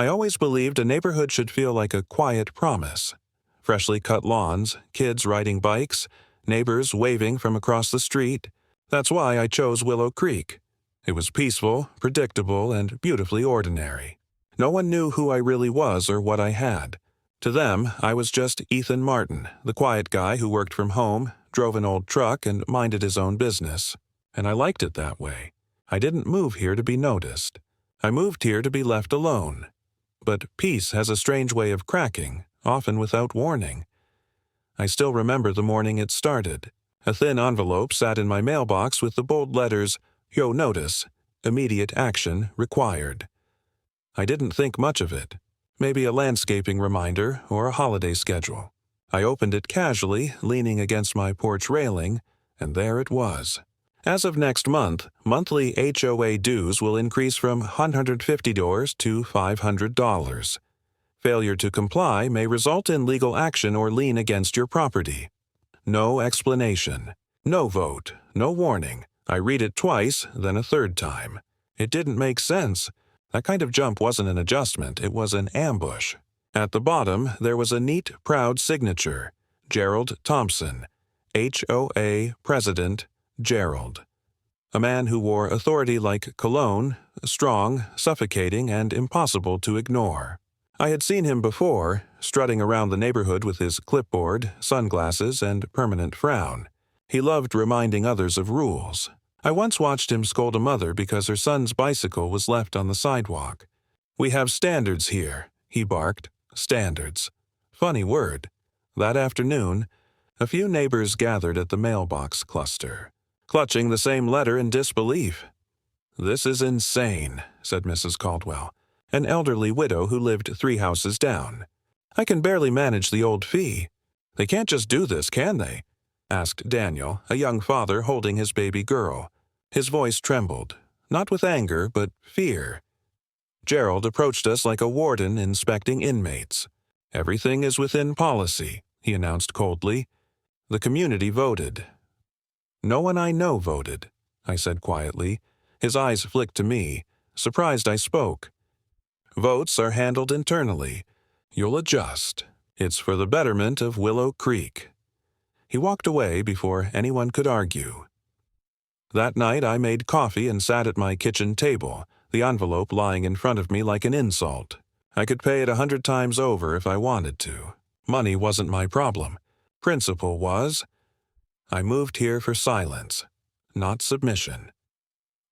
I always believed a neighborhood should feel like a quiet promise. Freshly cut lawns, kids riding bikes, neighbors waving from across the street. That's why I chose Willow Creek. It was peaceful, predictable, and beautifully ordinary. No one knew who I really was or what I had. To them, I was just Ethan Martin, the quiet guy who worked from home, drove an old truck, and minded his own business. And I liked it that way. I didn't move here to be noticed. I moved here to be left alone. But peace has a strange way of cracking, often without warning. I still remember the morning it started. A thin envelope sat in my mailbox with the bold letters, "Yo Notice, Immediate Action Required." I didn't think much of it. Maybe a landscaping reminder or a holiday schedule. I opened it casually, leaning against my porch railing, and there it was. As of next month, monthly HOA dues will increase from $150 to $500. Failure to comply may result in legal action or lien against your property. No explanation. No vote. No warning. I read it twice, then a third time. It didn't make sense. That kind of jump wasn't an adjustment, it was an ambush. At the bottom, there was a neat, proud signature. Gerald Thompson, HOA President, Gerald. A man who wore authority like cologne, strong, suffocating, and impossible to ignore. I had seen him before, strutting around the neighborhood with his clipboard, sunglasses, and permanent frown. He loved reminding others of rules. I once watched him scold a mother because her son's bicycle was left on the sidewalk. "We have standards here," he barked. Standards. Funny word. That afternoon, a few neighbors gathered at the mailbox cluster, clutching the same letter in disbelief. "This is insane," said Mrs. Caldwell, an elderly widow who lived 3 houses down. "I can barely manage the old fee. They can't just do this, can they?" asked Daniel, a young father holding his baby girl. His voice trembled, not with anger, but fear. Gerald approached us like a warden inspecting inmates. "Everything is within policy," he announced coldly. "The community voted." "No one I know voted," I said quietly. His eyes flicked to me, surprised I spoke. "Votes are handled internally. You'll adjust. It's for the betterment of Willow Creek." He walked away before anyone could argue. That night I made coffee and sat at my kitchen table, the envelope lying in front of me like an insult. I could pay it 100 times over if I wanted to. Money wasn't my problem. Principle was. I moved here for silence, not submission.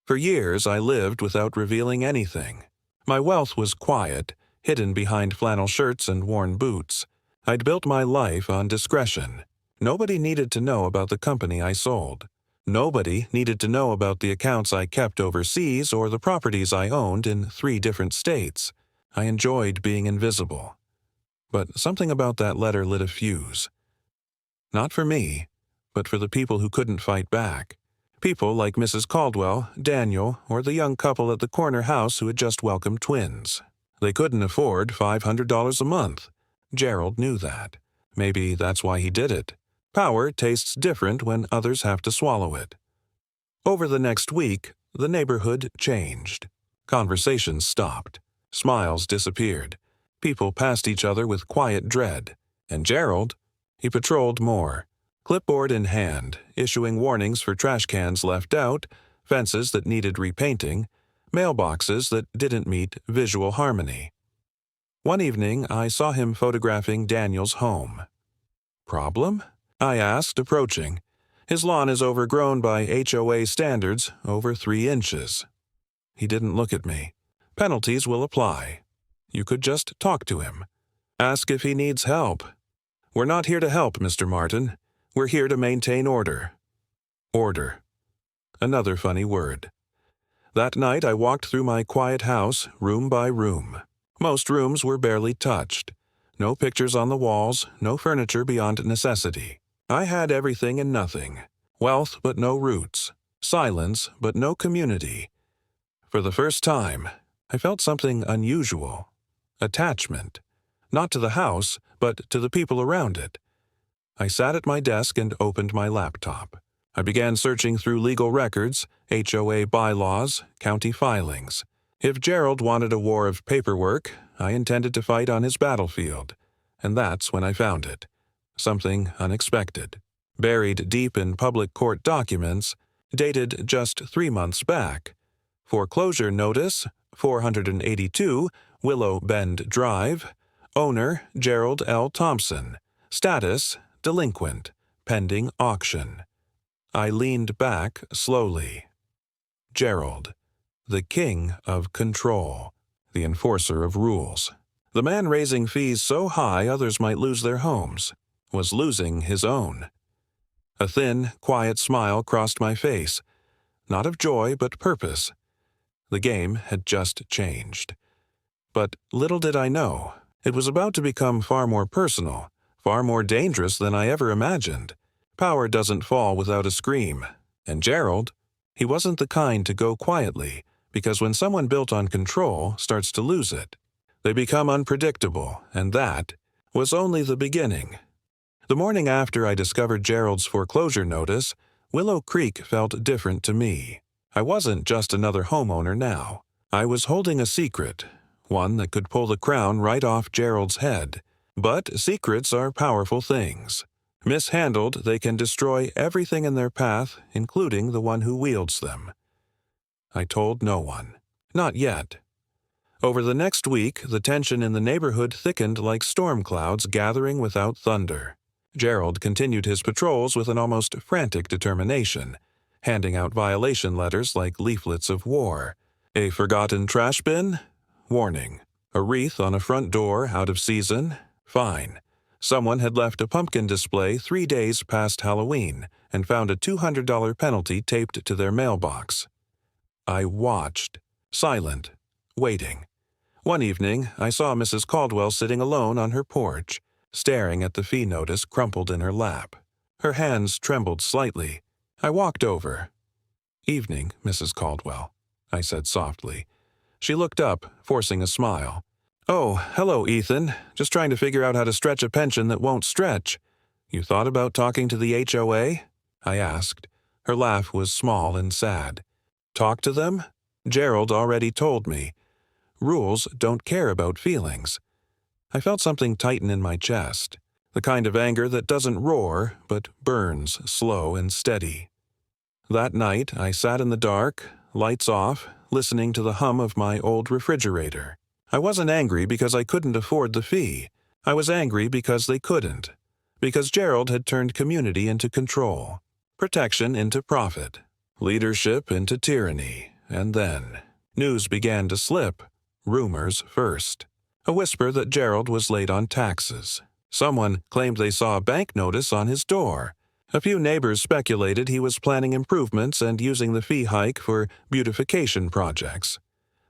For years I lived without revealing anything. My wealth was quiet, hidden behind flannel shirts and worn boots. I'd built my life on discretion. Nobody needed to know about the company I sold. Nobody needed to know about the accounts I kept overseas or the properties I owned in 3 different states. I enjoyed being invisible. But something about that letter lit a fuse. Not for me, but for the people who couldn't fight back. People like Mrs. Caldwell, Daniel, or the young couple at the corner house who had just welcomed twins. They couldn't afford $500 a month. Gerald knew that. Maybe that's why he did it. Power tastes different when others have to swallow it. Over the next week, the neighborhood changed. Conversations stopped. Smiles disappeared. People passed each other with quiet dread. And Gerald, he patrolled more, clipboard in hand, issuing warnings for trash cans left out, fences that needed repainting, mailboxes that didn't meet visual harmony. One evening, I saw him photographing Daniel's home. "Problem?" I asked, approaching. "His lawn is overgrown by HOA standards, over 3 inches. He didn't look at me. "Penalties will apply. You could just talk to him. Ask if he needs help." "We're not here to help, Mr. Martin. We're here to maintain order." Order. Another funny word. That night I walked through my quiet house, room by room. Most rooms were barely touched. No pictures on the walls, no furniture beyond necessity. I had everything and nothing. Wealth but no roots. Silence but no community. For the first time, I felt something unusual. Attachment. Not to the house, but to the people around it. I sat at my desk and opened my laptop. I began searching through legal records, HOA bylaws, county filings. If Gerald wanted a war of paperwork, I intended to fight on his battlefield, and that's when I found it. Something unexpected. Buried deep in public court documents, dated just 3 months back. Foreclosure notice, 482 Willow Bend Drive. Owner, Gerald L. Thompson. Status, delinquent. Pending auction. I leaned back slowly. Gerald, the king of control, the enforcer of rules. The man raising fees so high others might lose their homes, was losing his own. A thin, quiet smile crossed my face, not of joy but purpose. The game had just changed. But little did I know, it was about to become far more personal, far more dangerous than I ever imagined. Power doesn't fall without a scream, and Gerald, he wasn't the kind to go quietly, because when someone built on control starts to lose it, they become unpredictable, and that was only the beginning. The morning after I discovered Gerald's foreclosure notice, Willow Creek felt different to me. I wasn't just another homeowner now. I was holding a secret, one that could pull the crown right off Gerald's head. But secrets are powerful things. Mishandled, they can destroy everything in their path, including the one who wields them. I told no one. Not yet. Over the next week, the tension in the neighborhood thickened like storm clouds gathering without thunder. Gerald continued his patrols with an almost frantic determination, handing out violation letters like leaflets of war. A forgotten trash bin? Warning. A wreath on a front door out of season? Fine. Someone had left a pumpkin display 3 days past Halloween and found a $200 penalty taped to their mailbox. I watched, silent, waiting. One evening, I saw Mrs. Caldwell sitting alone on her porch, staring at the fee notice crumpled in her lap. Her hands trembled slightly. I walked over. "Evening, Mrs. Caldwell," I said softly. She looked up, forcing a smile. "Oh, hello, Ethan. Just trying to figure out how to stretch a pension that won't stretch. You thought about talking to the HOA?" I asked. Her laugh was small and sad. "Talk to them? Gerald already told me. Rules don't care about feelings." I felt something tighten in my chest, the kind of anger that doesn't roar, but burns slow and steady. That night, I sat in the dark, lights off, listening to the hum of my old refrigerator. I wasn't angry because I couldn't afford the fee. I was angry because they couldn't. Because Gerald had turned community into control, protection into profit, leadership into tyranny, and then news began to slip, rumors first. A whisper that Gerald was late on taxes. Someone claimed they saw a bank notice on his door. A few neighbors speculated he was planning improvements and using the fee hike for beautification projects.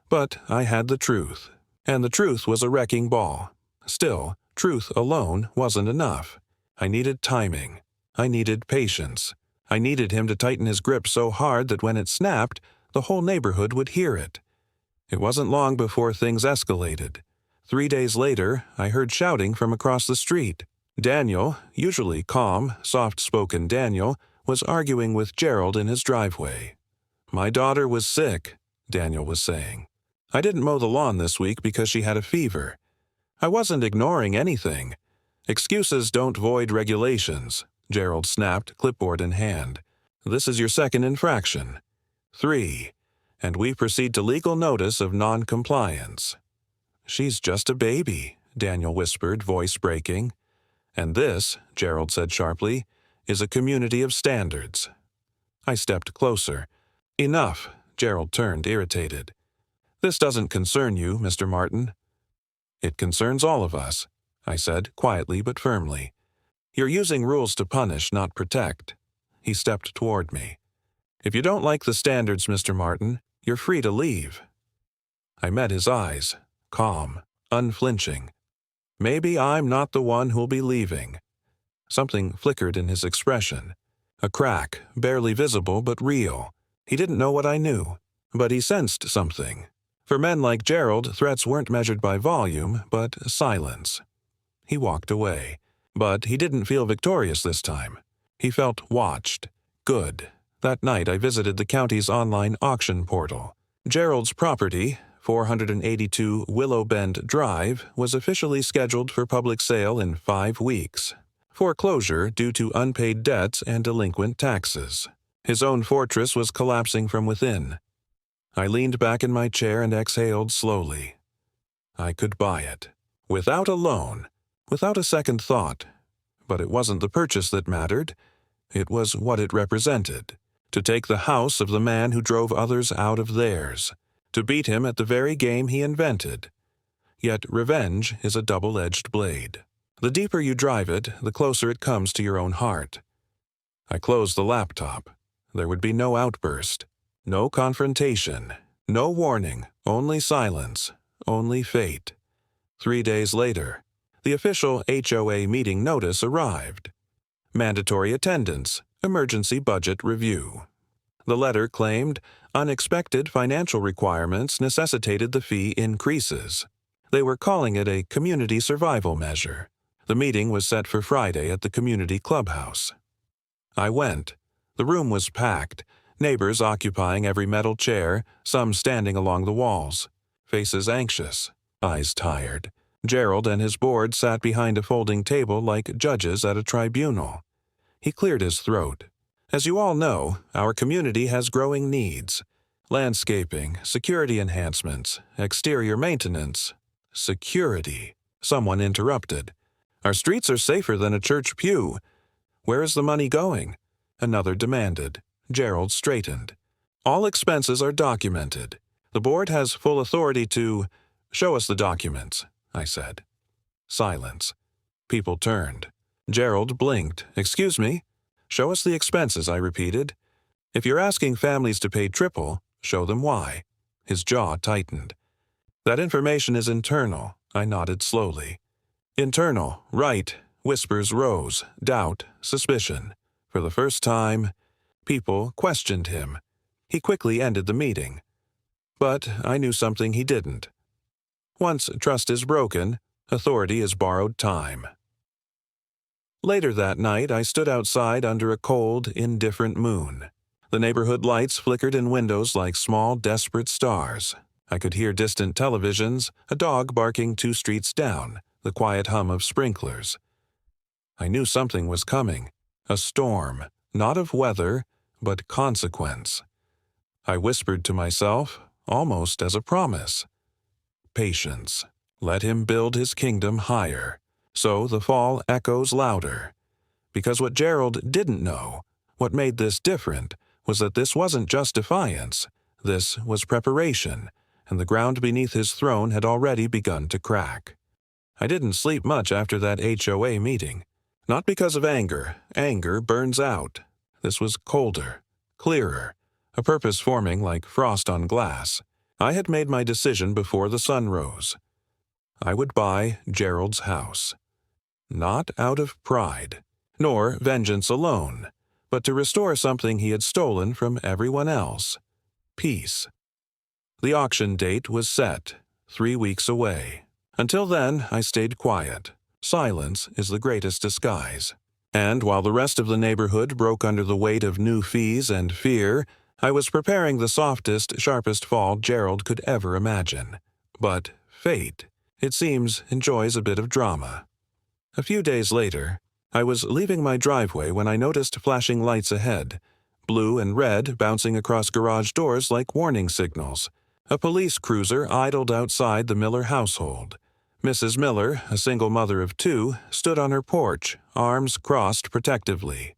But I had the truth, and the truth was a wrecking ball. Still, truth alone wasn't enough. I needed timing. I needed patience. I needed him to tighten his grip so hard that when it snapped, the whole neighborhood would hear it. It wasn't long before things escalated. 3 days later, I heard shouting from across the street. Daniel, usually calm, soft-spoken Daniel, was arguing with Gerald in his driveway. "My daughter was sick," Daniel was saying. "I didn't mow the lawn this week because she had a fever." I wasn't ignoring anything. "Excuses don't void regulations," Gerald snapped, clipboard in hand. "This is your second infraction. 3. And we proceed to legal notice of non-compliance." "She's just a baby," Daniel whispered, voice breaking. "And this," Gerald said sharply, "is a community of standards." I stepped closer. "Enough," Gerald turned, irritated. "This doesn't concern you, Mr. Martin." "It concerns all of us," I said, quietly but firmly. "You're using rules to punish, not protect." He stepped toward me. "If you don't like the standards, Mr. Martin, you're free to leave." I met his eyes, calm, unflinching. Maybe I'm not the one who'll be leaving. Something flickered in his expression. A crack, barely visible but real. He didn't know what I knew, but he sensed something. For men like Gerald, threats weren't measured by volume, but silence. He walked away. But he didn't feel victorious this time. He felt watched. Good. That night I visited the county's online auction portal. Gerald's property, 482 Willow Bend Drive, was officially scheduled for public sale in 5 weeks. Foreclosure due to unpaid debts and delinquent taxes. His own fortress was collapsing from within. I leaned back in my chair and exhaled slowly. I could buy it. Without a loan. Without a second thought. But it wasn't the purchase that mattered. It was what it represented. To take the house of the man who drove others out of theirs. To beat him at the very game he invented. Yet revenge is a double-edged blade. The deeper you drive it, the closer it comes to your own heart. I closed the laptop. There would be no outburst. No confrontation. No warning. Only silence. Only fate. 3 days later, the official HOA meeting notice arrived. Mandatory attendance. Emergency budget review. The letter claimed unexpected financial requirements necessitated the fee increases. They were calling it a community survival measure. The meeting was set for Friday at the community clubhouse. I went. The room was packed, neighbors occupying every metal chair, some standing along the walls. Faces anxious, eyes tired. Gerald and his board sat behind a folding table like judges at a tribunal. He cleared his throat. As you all know, our community has growing needs. Landscaping, security enhancements, exterior maintenance. Security. Someone interrupted. Our streets are safer than a church pew. Where is the money going? Another demanded. Gerald straightened. All expenses are documented. The board has full authority to— Show us the documents, I said. Silence. People turned. Gerald blinked. Excuse me? Show us the expenses, I repeated. If you're asking families to pay triple, show them why. His jaw tightened. That information is internal, I nodded slowly. Internal, right. Whispers rose, doubt, suspicion. For the first time, people questioned him. He quickly ended the meeting. But I knew something he didn't. Once trust is broken, authority is borrowed time. Later that night, I stood outside under a cold, indifferent moon. The neighborhood lights flickered in windows like small, desperate stars. I could hear distant televisions, a dog barking 2 streets down, the quiet hum of sprinklers. I knew something was coming. A storm, not of weather, but consequence. I whispered to myself, almost as a promise. Patience. Let him build his kingdom higher. So the fall echoes louder. Because what Gerald didn't know, what made this different, was that this wasn't just defiance. This was preparation, and the ground beneath his throne had already begun to crack. I didn't sleep much after that HOA meeting. Not because of anger. Anger burns out. This was colder, clearer, a purpose forming like frost on glass. I had made my decision before the sun rose. I would buy Gerald's house. Not out of pride, nor vengeance alone, but to restore something he had stolen from everyone else. Peace. The auction date was set, 3 weeks away. Until then, I stayed quiet. Silence is the greatest disguise. And while the rest of the neighborhood broke under the weight of new fees and fear, I was preparing the softest, sharpest fall Gerald could ever imagine. But fate, it seems, enjoys a bit of drama. A few days later, I was leaving my driveway when I noticed flashing lights ahead, blue and red bouncing across garage doors like warning signals. A police cruiser idled outside the Miller household. Mrs. Miller, a single mother of 2, stood on her porch, arms crossed protectively.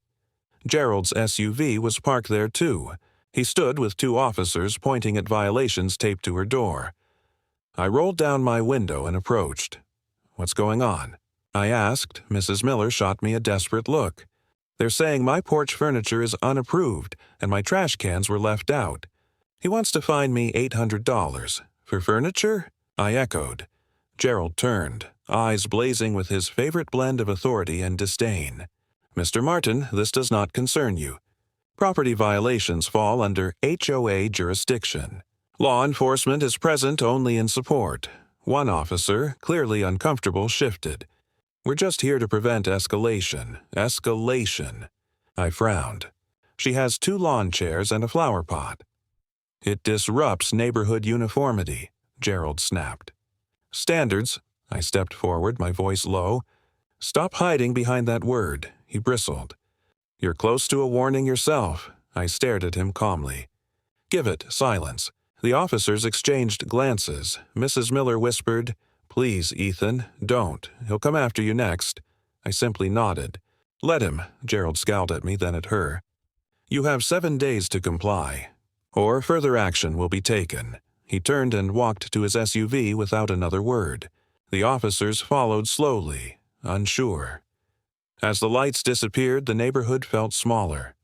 Gerald's SUV was parked there too. He stood with 2 officers pointing at violations taped to her door. I rolled down my window and approached. "What's going on?" I asked. Mrs. Miller shot me a desperate look. "They're saying my porch furniture is unapproved and my trash cans were left out. He wants to fine me $800. For furniture?" I echoed. Gerald turned, eyes blazing with his favorite blend of authority and disdain. "Mr. Martin, this does not concern you. Property violations fall under HOA jurisdiction. Law enforcement is present only in support." One officer, clearly uncomfortable, shifted. "We're just here to prevent escalation. Escalation." I frowned. "She has 2 lawn chairs and a flower pot." "It disrupts neighborhood uniformity. Gerald snapped. Standards, I stepped forward, my voice low. Stop hiding behind that word, he bristled. You're close to a warning yourself, I stared at him calmly. Give it, silence. The officers exchanged glances. Mrs. Miller whispered, Please, Ethan, don't. He'll come after you next. I simply nodded. Let him, Gerald scowled at me, then at her. You have 7 days to comply, or further action will be taken. He turned and walked to his SUV without another word. The officers followed slowly, unsure. As the lights disappeared, the neighborhood felt smaller,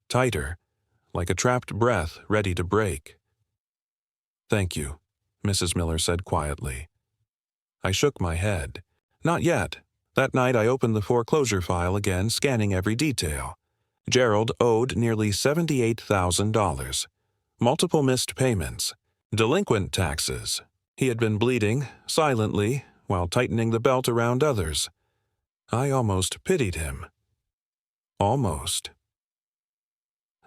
tighter, like a trapped breath ready to break. Thank you, Mrs. Miller said quietly. I shook my head. Not yet. That night I opened the foreclosure file again, scanning every detail. Gerald owed nearly $78,000. Multiple missed payments. Delinquent taxes. He had been bleeding, silently, while tightening the belt around others. I almost pitied him. Almost.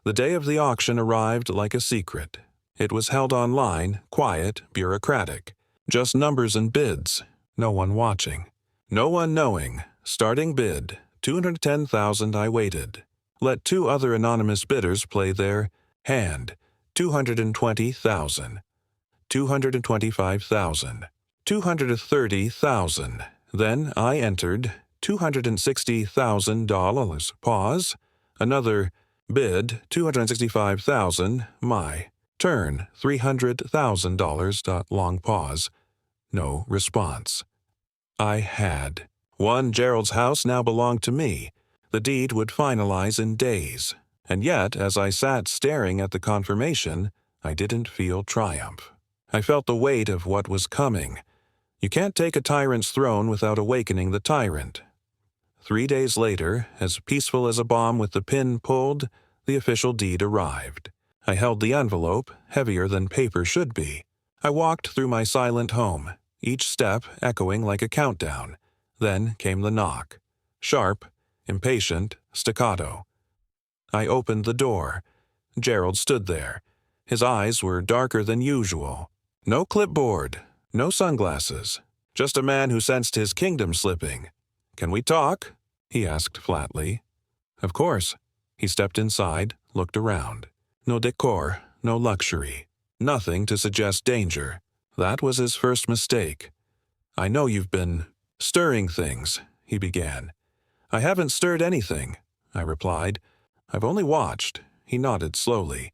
The day of the auction arrived like a secret. It was held online, quiet, bureaucratic. Just numbers and bids, no one watching. No one knowing. Starting bid, $210,000. I waited. Let 2 other anonymous bidders play their hand. $220,000. $225,000. $230,000. Then I entered. $260,000. Pause. Another bid. $265,000. My turn. $300,000. Long pause. No response. I had won. Gerald's house now belonged to me. The deed would finalize in days. And yet, as I sat staring at the confirmation, I didn't feel triumph. I felt the weight of what was coming. You can't take a tyrant's throne without awakening the tyrant. 3 days later, as peaceful as a bomb with the pin pulled, the official deed arrived. I held the envelope, heavier than paper should be. I walked through my silent home, each step echoing like a countdown. Then came the knock. Sharp, impatient, staccato. I opened the door. Gerald stood there. His eyes were darker than usual. No clipboard, no sunglasses. Just a man who sensed his kingdom slipping. Can we talk? He asked flatly. Of course. He stepped inside, looked around. No decor, no luxury. Nothing to suggest danger. That was his first mistake. I know you've been stirring things, he began. I haven't stirred anything, I replied. I've only watched. He nodded slowly.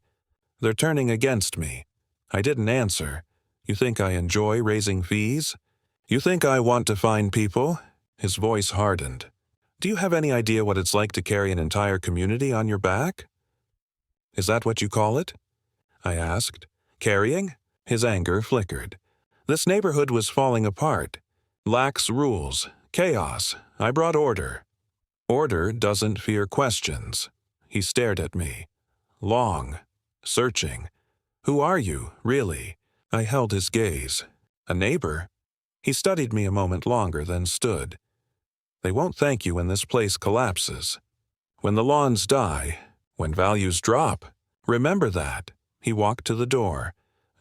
They're turning against me. I didn't answer. You think I enjoy raising fees? You think I want to find people? His voice hardened. Do you have any idea what it's like to carry an entire community on your back? Is that what you call it? I asked. Carrying? His anger flickered. This neighborhood was falling apart. Lax rules. Chaos. I brought order. Order doesn't fear questions. He stared at me. Long. Searching. Who are you, really? I held his gaze. A neighbor? He studied me a moment longer, then stood. They won't thank you when this place collapses. When the lawns die, when values drop. Remember that. He walked to the door.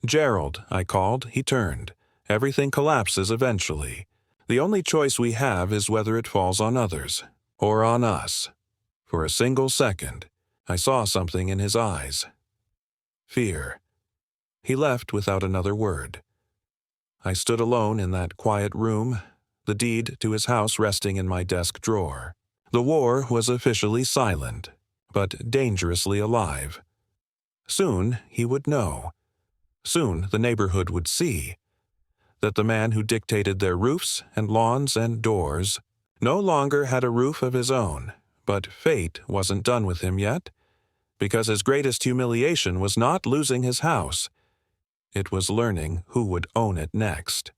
Gerald, I called. He turned. Everything collapses eventually. The only choice we have is whether it falls on others, or on us. For a single second, I saw something in his eyes. Fear. He left without another word. I stood alone in that quiet room, the deed to his house resting in my desk drawer. The war was officially silent, but dangerously alive. Soon he would know. Soon the neighborhood would see that the man who dictated their roofs and lawns and doors no longer had a roof of his own, but fate wasn't done with him yet, because his greatest humiliation was not losing his house. It was learning who would own it next.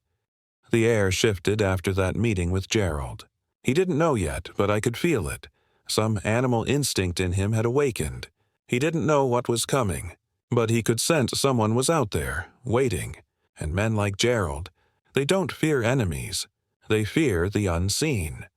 The air shifted after that meeting with Gerald. He didn't know yet, but I could feel it. Some animal instinct in him had awakened. He didn't know what was coming, but he could sense someone was out there, waiting. And men like Gerald, they don't fear enemies. They fear the unseen.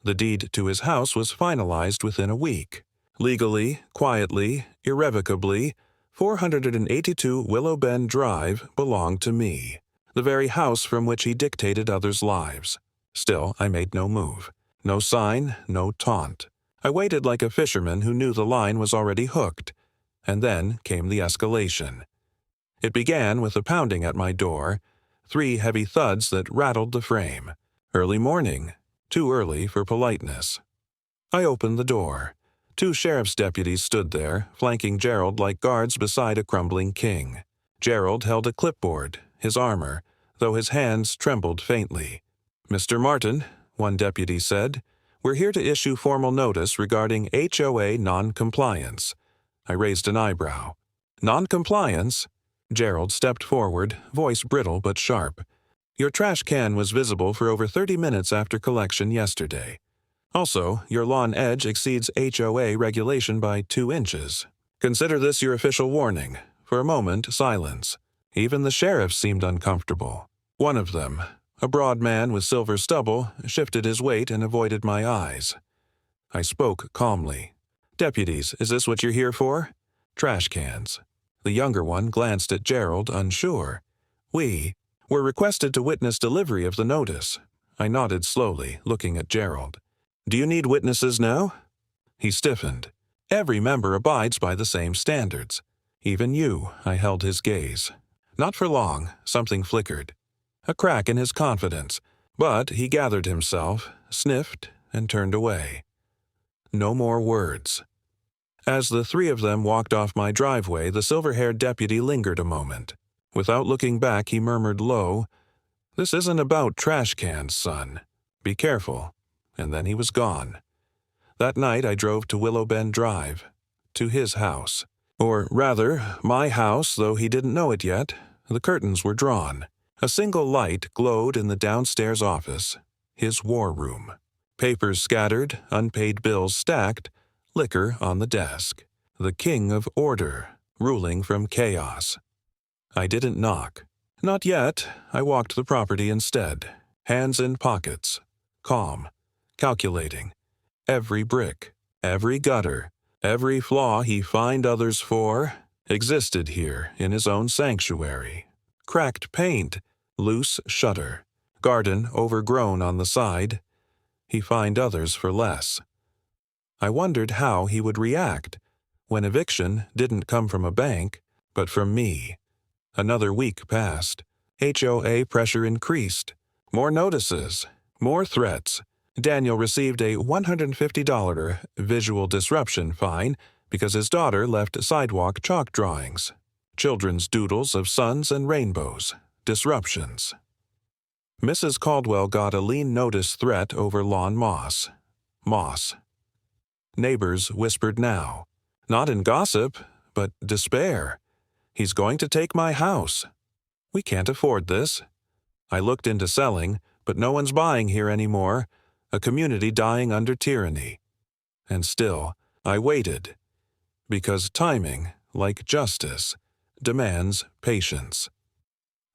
The deed to his house was finalized within a week. Legally, quietly, irrevocably, 482 Willow Bend Drive belonged to me. the very house from which he dictated others' lives. Still, I made no move. No sign, no taunt. I waited like a fisherman who knew the line was already hooked. And then came the escalation. It began with a pounding at my door, 3 heavy thuds that rattled the frame. Early morning, too early for politeness. I opened the door. 2 sheriff's deputies stood there, flanking Gerald like guards beside a crumbling king. Gerald held a clipboard, his armor, though his hands trembled faintly. "Mr. Martin," one deputy said, "we're here to issue formal notice regarding HOA non-compliance." I raised an eyebrow. "Non-compliance?" Gerald stepped forward, voice brittle but sharp. "Your trash can was visible for over 30 minutes after collection yesterday. Also, your lawn edge exceeds HOA regulation by 2 inches. Consider this your official warning." For a moment, silence. Even the sheriffs seemed uncomfortable. One of them, a broad man with silver stubble, shifted his weight and avoided my eyes. I spoke calmly. "Deputies, is this what you're here for?" "Trash cans." The younger one glanced at Gerald, unsure. "We were requested to witness delivery of the notice." I nodded slowly, looking at Gerald. "Do you need witnesses now?" He stiffened. "Every member abides by the same standards. Even you," I held his gaze. Not for long, something flickered. A crack in his confidence, but he gathered himself, sniffed, and turned away. No more words. As the 3 of them walked off my driveway, the silver-haired deputy lingered a moment. Without looking back, he murmured low, "This isn't about trash cans, son. Be careful." And then he was gone. That night I drove to Willow Bend Drive, to his house. Or rather, my house, though he didn't know it yet. The curtains were drawn. A single light glowed in the downstairs office, his war room. Papers scattered, unpaid bills stacked, liquor on the desk. The king of order, ruling from chaos. I didn't knock. Not yet. I walked the property instead, hands in pockets, calm, calculating. Every brick, every gutter, every flaw he fined others for existed here in his own sanctuary. Cracked paint, loose shutter, garden overgrown on the side. He fined others for less. I wondered how he would react when eviction didn't come from a bank, but from me. Another week passed. HOA pressure increased. More notices, more threats. Daniel received a $150 visual disruption fine because his daughter left sidewalk chalk drawings. Children's doodles of suns and rainbows. Disruptions. Mrs. Caldwell got a lien notice threat over lawn moss. Moss. Neighbors whispered now. Not in gossip, but despair. He's going to take my house. We can't afford this. I looked into selling, but no one's buying here anymore. A community dying under tyranny. And still, I waited. Because timing, like justice, demands patience.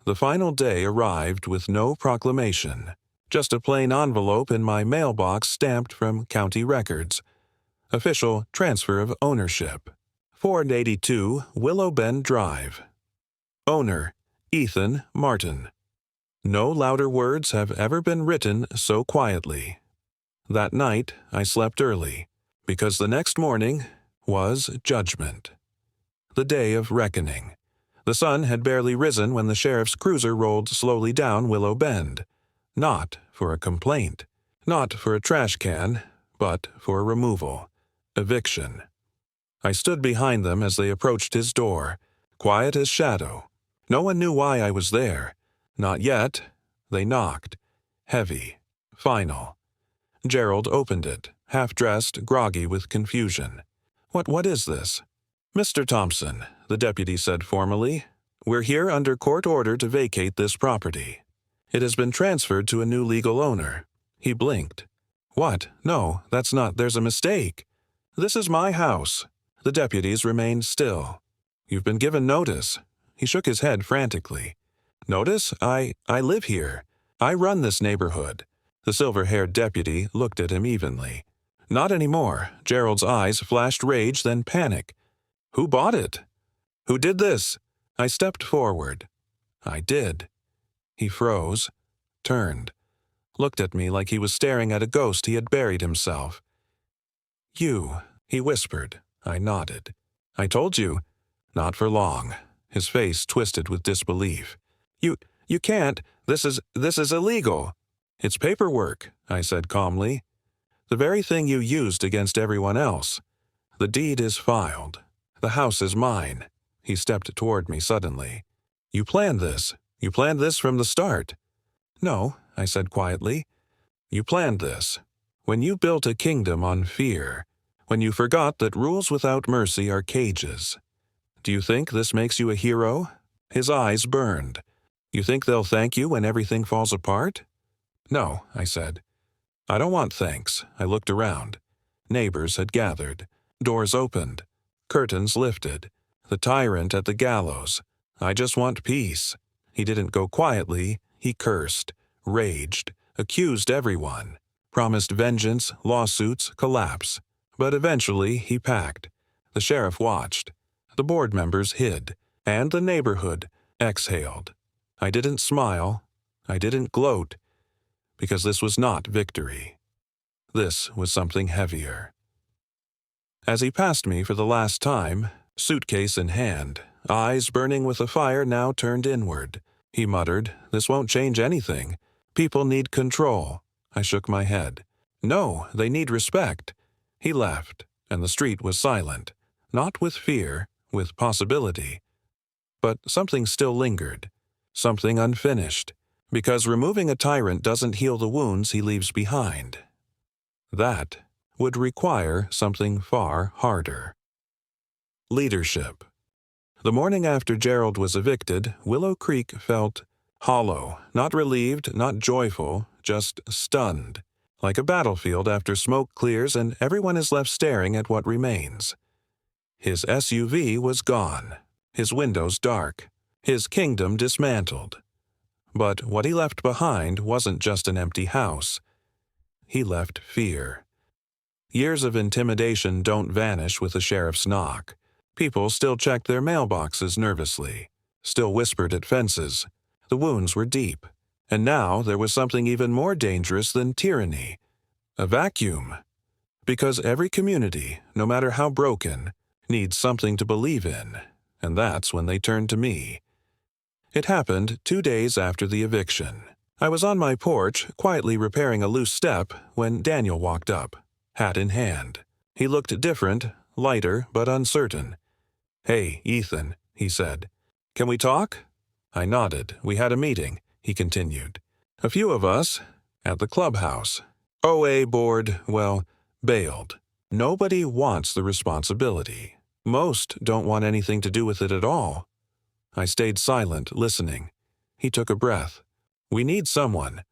The final day arrived with no proclamation. Just a plain envelope in my mailbox stamped from county records. Official transfer of ownership. 482 Willow Bend Drive. Owner, Ethan Martin. No louder words have ever been written so quietly. That night, I slept early, because the next morning was judgment. The day of reckoning. The sun had barely risen when the sheriff's cruiser rolled slowly down Willow Bend. Not for a complaint, not for a trash can, but for a removal. Eviction. I stood behind them as they approached his door, quiet as shadow. No one knew why I was there. Not yet. They knocked. Heavy. Final. Gerald opened it, half-dressed, groggy with confusion. What is this?" "Mr. Thompson," the deputy said formally, "we're here under court order to vacate this property. It has been transferred to a new legal owner." He blinked. "What? No, that's not. There's a mistake. This is my house." The deputies remained still. "You've been given notice." He shook his head frantically. "Notice? I live here. I run this neighborhood." The silver-haired deputy looked at him evenly. "Not anymore." Gerald's eyes flashed rage, then panic. "Who bought it? Who did this?" I stepped forward. I did. He froze, turned, looked at me like he was staring at a ghost he had buried himself. "You," he whispered. I nodded. "I told you." "Not for long." His face twisted with disbelief. You can't. This is illegal." "It's paperwork," I said calmly. "The very thing you used against everyone else. The deed is filed. The house is mine." He stepped toward me suddenly. "You planned this. You planned this from the start." "No," I said quietly. "You planned this. When you built a kingdom on fear. When you forgot that rules without mercy are cages. Do you think this makes you a hero?" His eyes burned. "You think they'll thank you when everything falls apart?" "No," I said. "I don't want thanks." I looked around. Neighbors had gathered. Doors opened. Curtains lifted. The tyrant at the gallows. "I just want peace." He didn't go quietly. He cursed, raged, accused everyone, promised vengeance, lawsuits, collapse. But eventually he packed. The sheriff watched. The board members hid. And the neighborhood exhaled. I didn't smile. I didn't gloat. Because this was not victory. This was something heavier. As he passed me for the last time, suitcase in hand, eyes burning with a fire now turned inward, he muttered, "This won't change anything. People need control." I shook my head. "No, they need respect." He left, and the street was silent, not with fear, with possibility. But something still lingered, something unfinished, because removing a tyrant doesn't heal the wounds he leaves behind. That would require something far harder. Leadership. The morning after Gerald was evicted, Willow Creek felt hollow, not relieved, not joyful, just stunned, like a battlefield after smoke clears and everyone is left staring at what remains. His SUV was gone, his windows dark, his kingdom dismantled. But what he left behind wasn't just an empty house. He left fear. Years of intimidation don't vanish with a sheriff's knock. People still checked their mailboxes nervously, still whispered at fences. The wounds were deep. And now there was something even more dangerous than tyranny. A vacuum. Because every community, no matter how broken, needs something to believe in. And that's when they turned to me. It happened 2 days after the eviction. I was on my porch, quietly repairing a loose step, when Daniel walked up, hat in hand. He looked different, lighter but uncertain. "Hey, Ethan," he said. "Can we talk?" I nodded. "We had a meeting," he continued. "A few of us, at the clubhouse. OA board, well, bailed. Nobody wants the responsibility. Most don't want anything to do with it at all." I stayed silent, listening. He took a breath. "We need someone.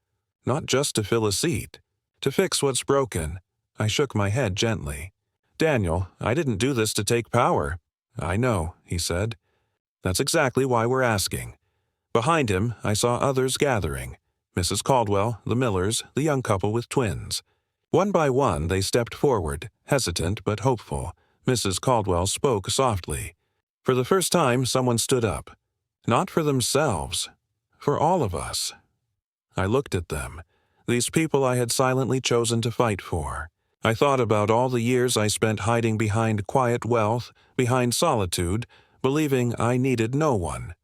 Not just to fill a seat. To fix what's broken." I shook my head gently. "Daniel, I didn't do this to take power." "I know," he said. "That's exactly why we're asking." Behind him, I saw others gathering. Mrs. Caldwell, the Millers, the young couple with twins. One by one, they stepped forward, hesitant but hopeful. Mrs. Caldwell spoke softly. For the first time, someone stood up. Not for themselves. For all of us. I looked at them. These people I had silently chosen to fight for. I thought about all the years I spent hiding behind quiet wealth, behind solitude, believing I needed no one.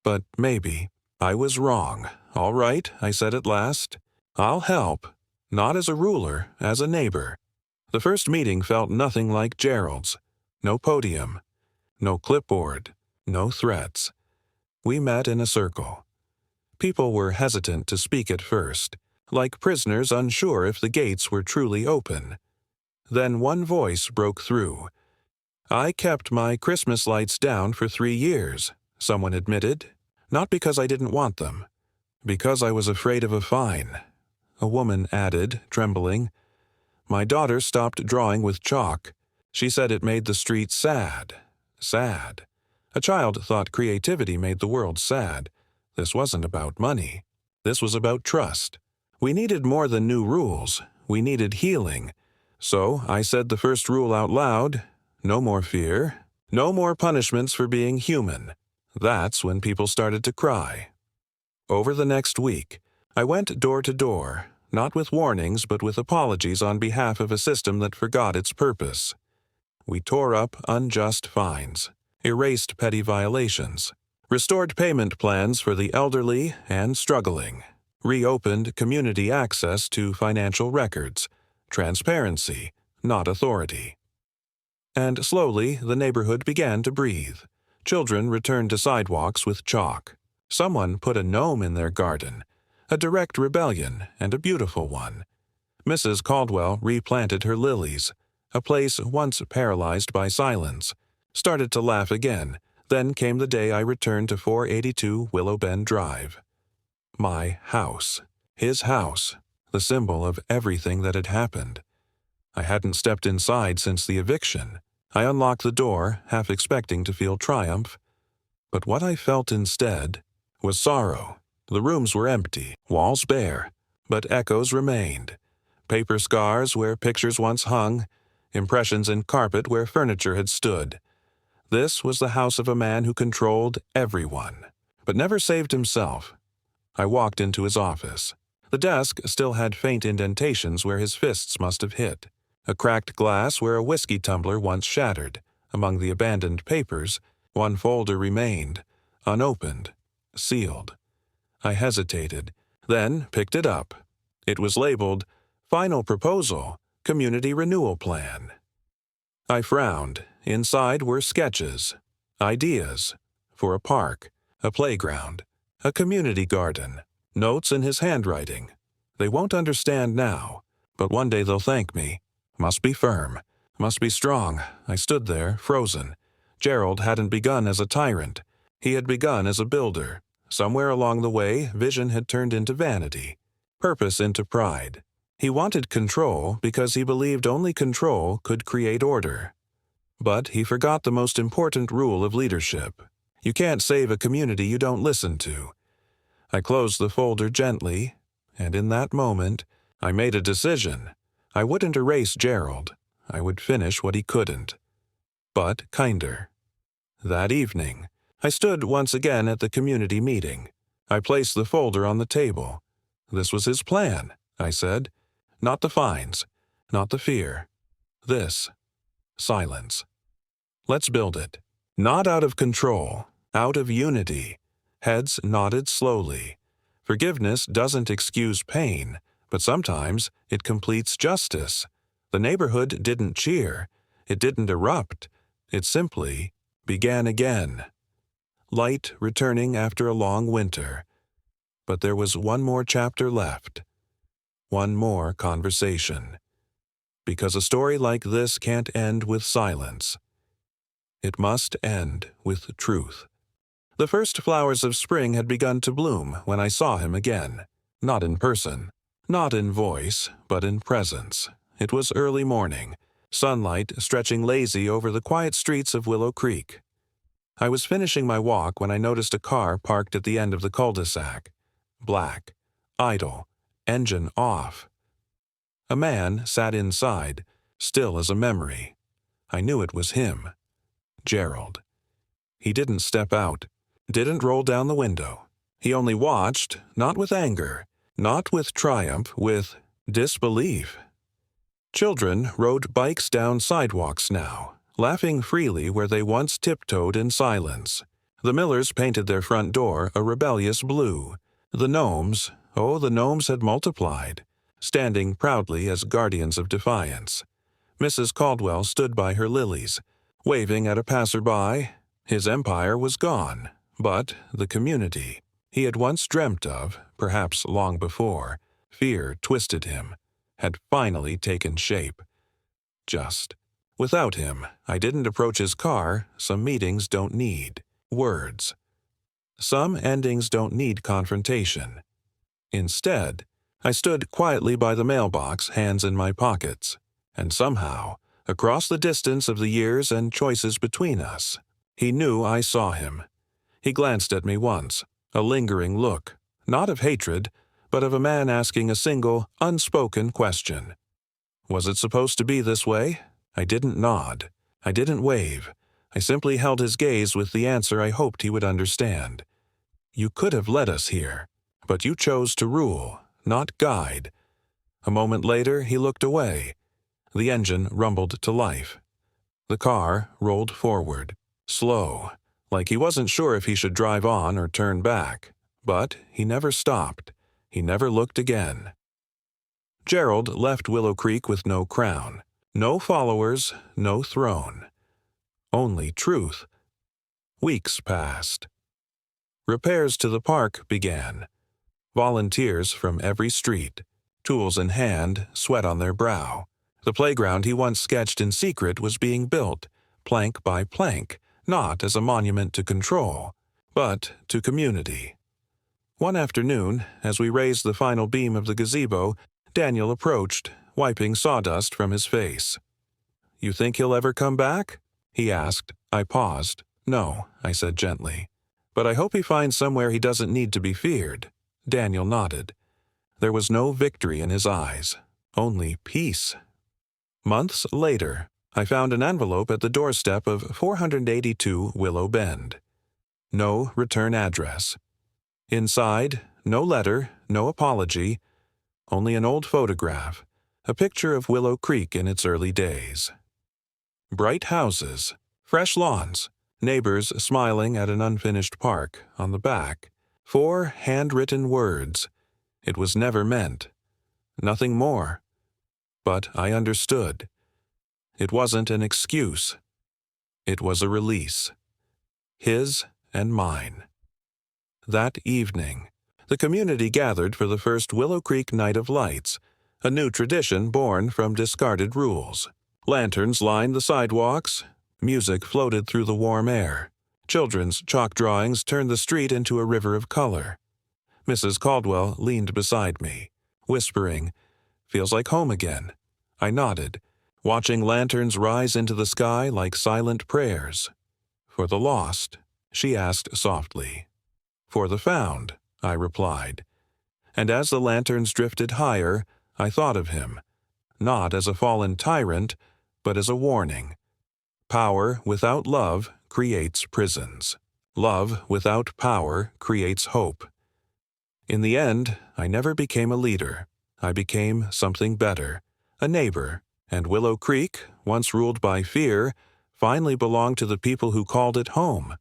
But maybe I was wrong. "All right," I said at last. "I'll help. Not as a ruler, as a neighbor." The first meeting felt nothing like Gerald's. No podium. No clipboard. No threats. We met in a circle. People were hesitant to speak at first, like prisoners unsure if the gates were truly open. Then one voice broke through. "I kept my Christmas lights down for 3 years," someone admitted. "Not because I didn't want them. Because I was afraid of a fine." A woman added, trembling, "My daughter stopped drawing with chalk. She said it made the street sad. Sad. A child thought creativity made the world sad. This wasn't about money. This was about trust. We needed more than new rules. We needed healing. So I said the first rule out loud, no more fear, no more punishments for being human." That's when people started to cry. Over the next week, I went door to door, not with warnings but with apologies on behalf of a system that forgot its purpose. We tore up unjust fines, erased petty violations, restored payment plans for the elderly and struggling, reopened community access to financial records, transparency, not authority. And slowly, the neighborhood began to breathe. Children returned to sidewalks with chalk. Someone put a gnome in their garden, a direct rebellion and a beautiful one. Mrs. Caldwell replanted her lilies, a place once paralyzed by silence, started to laugh again. Then came the day I returned to 482 Willow Bend Drive. My house. His house. The symbol of everything that had happened. I hadn't stepped inside since the eviction. I unlocked the door, half expecting to feel triumph. But what I felt instead was sorrow. The rooms were empty, walls bare, but echoes remained. Paper scars where pictures once hung, impressions in carpet where furniture had stood. This was the house of a man who controlled everyone, but never saved himself. I walked into his office. The desk still had faint indentations where his fists must have hit. A cracked glass where a whiskey tumbler once shattered. Among the abandoned papers, one folder remained, unopened, sealed. I hesitated, then picked it up. It was labeled, Final Proposal, Community Renewal Plan. I frowned. Inside were sketches, ideas, for a park, a playground, a community garden, notes in his handwriting. They won't understand now, but one day they'll thank me. Must be firm, must be strong. I stood there, frozen. Gerald hadn't begun as a tyrant. He had begun as a builder. Somewhere along the way, vision had turned into vanity, purpose into pride. He wanted control because he believed only control could create order. But he forgot the most important rule of leadership. You can't save a community you don't listen to. I closed the folder gently, and in that moment, I made a decision. I wouldn't erase Gerald. I would finish what he couldn't. But kinder. That evening, I stood once again at the community meeting. I placed the folder on the table. This was his plan, I said. Not the fines, not the fear. This. Silence. Let's build it. Not out of control, out of unity. Heads nodded slowly. Forgiveness doesn't excuse pain, but sometimes it completes justice. The neighborhood didn't cheer. It didn't erupt. It simply began again. Light returning after a long winter. But there was one more chapter left. One more conversation. Because a story like this can't end with silence. It must end with truth. The first flowers of spring had begun to bloom when I saw him again. Not in person, not in voice, but in presence. It was early morning, sunlight stretching lazy over the quiet streets of Willow Creek. I was finishing my walk when I noticed a car parked at the end of the cul-de-sac. Black, idle, engine off. A man sat inside, still as a memory. I knew it was him. Gerald. He didn't step out, didn't roll down the window. He only watched, not with anger, not with triumph, with disbelief. Children rode bikes down sidewalks now, laughing freely where they once tiptoed in silence. The Millers painted their front door a rebellious blue. The gnomes, oh, the gnomes had multiplied, standing proudly as guardians of defiance. Mrs. Caldwell stood by her lilies, waving at a passerby. His empire was gone, but the community he had once dreamt of, perhaps long before, fear twisted him, had finally taken shape. Just. Without him, I didn't approach his car. Some meetings don't need words. Some endings don't need confrontation. Instead, I stood quietly by the mailbox, hands in my pockets, and somehow, across the distance of the years and choices between us, he knew I saw him. He glanced at me once, a lingering look, not of hatred, but of a man asking a single, unspoken question. Was it supposed to be this way? I didn't nod. I didn't wave. I simply held his gaze with the answer I hoped he would understand. You could have led us here. but you chose to rule, not guide." A moment later, he looked away. The engine rumbled to life. The car rolled forward, slow, like he wasn't sure if he should drive on or turn back. But he never stopped. He never looked again. Gerald left Willow Creek with no crown, no followers, no throne. Only truth. Weeks passed. Repairs to the park began. Volunteers from every street, tools in hand, sweat on their brow. The playground he once sketched in secret was being built, plank by plank, not as a monument to control, but to community. One afternoon, as we raised the final beam of the gazebo, Daniel approached, wiping sawdust from his face. "You think he'll ever come back?" he asked. I paused. "No," I said gently. "But I hope he finds somewhere he doesn't need to be feared." Daniel nodded. There was no victory in his eyes, only peace. Months later, I found an envelope at the doorstep of 482 Willow Bend. No return address. Inside, no letter, no apology, only an old photograph, a picture of Willow Creek in its early days. Bright houses, fresh lawns, neighbors smiling at an unfinished park on the back, 4 handwritten words. It was never meant. Nothing more. But I understood. It wasn't an excuse. It was a release. His and mine. That evening, the community gathered for the first Willow Creek Night of Lights, a new tradition born from discarded rules. Lanterns lined the sidewalks. Music floated through the warm air. Children's chalk drawings turned the street into a river of color. Mrs. Caldwell leaned beside me, whispering, "Feels like home again." I nodded, watching lanterns rise into the sky like silent prayers. "For the lost?" she asked softly. "For the found," I replied. And as the lanterns drifted higher, I thought of him, not as a fallen tyrant, but as a warning. Power without love creates prisons. Love without power creates hope. In the end, I never became a leader. I became something better, a neighbor, and Willow Creek, once ruled by fear, finally belonged to the people who called it home.